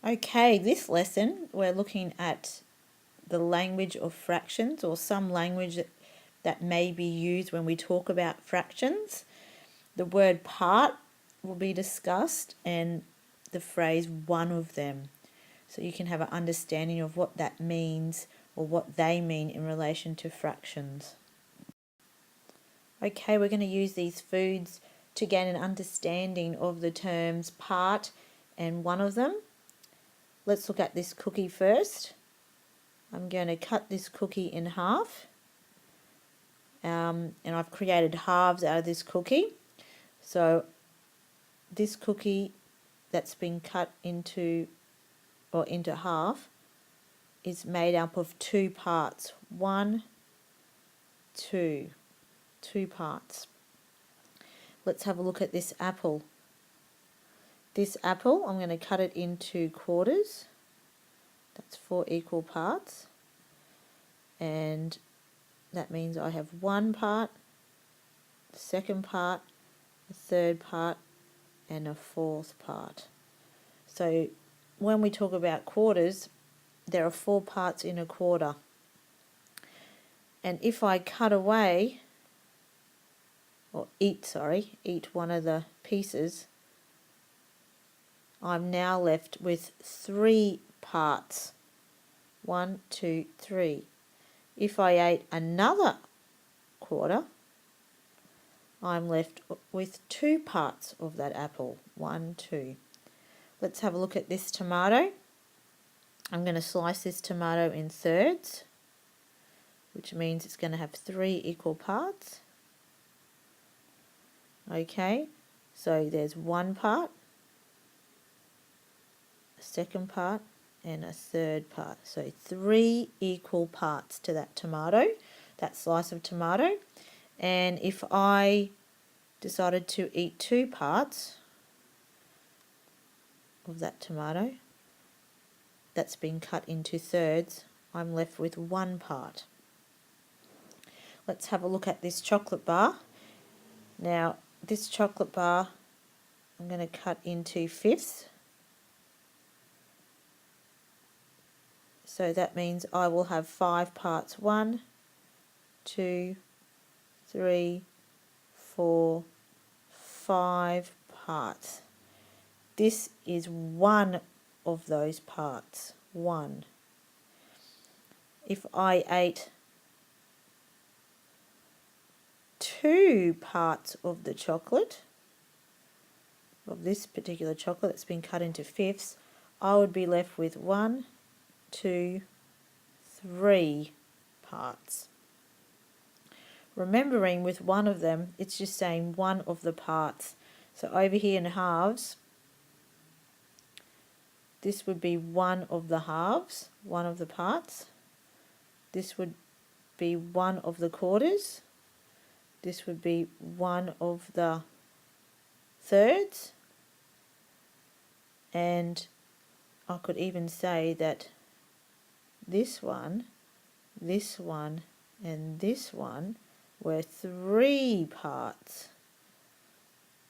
Okay, this lesson we're looking at the language of fractions, or some language that may be used when we talk about fractions. The word part will be discussed and the phrase one of them. So you can have an understanding of what that means or what they mean in relation to fractions. Okay, we're going to use these foods to gain an understanding of the terms part and one of them. Let's look at this cookie first. I'm going to cut this cookie in half. And I've created halves out of this cookie. So this cookie that's been cut into half is made up of two parts. One, two parts. Let's have a look at this apple. This apple, I'm going to cut it into quarters. That's 4 equal parts. And that means I have one part, a second part, a third part, and a fourth part. So when we talk about quarters, there are 4 parts in a quarter. And if I cut away, or eat one of the pieces, I'm now left with 3 parts. 1, 2, 3. If I ate another quarter, I'm left with 2 parts of that apple. 1, 2. Let's have a look at this tomato. I'm going to slice this tomato in thirds, which means it's going to have 3 equal parts. Okay, so there's one part, a second part, and a third part. So 3 equal parts to that tomato, that slice of tomato. And if I decided to eat 2 parts of that tomato that's been cut into thirds, I'm left with 1 part. Let's have a look at this chocolate bar. Now, this chocolate bar I'm going to cut into fifths. So that means I will have 5 parts. 1, 2, 3, 4, 5 parts. This is one of those parts. 1. If I ate 2 parts of the chocolate, of this particular chocolate that's been cut into fifths, I would be left with 1, 2, 3 parts. Remembering with one of them, it's just saying one of the parts. So over here in halves, this would be one of the halves, one of the parts. This would be one of the quarters. This would be one of the thirds. And I could even say that this one, and this one were 3 parts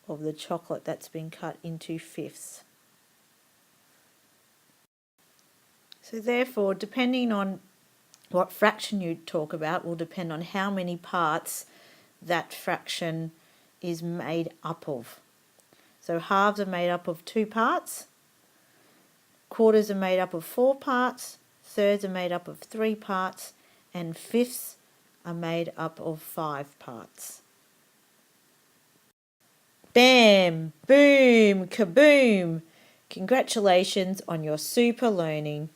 of the chocolate that's been cut into fifths. So therefore, depending on what fraction you talk about will depend on how many parts that fraction is made up of. So halves are made up of 2 parts, quarters are made up of 4 parts, thirds are made up of 3 parts, and fifths are made up of 5 parts. Bam, boom, kaboom! Congratulations on your super learning.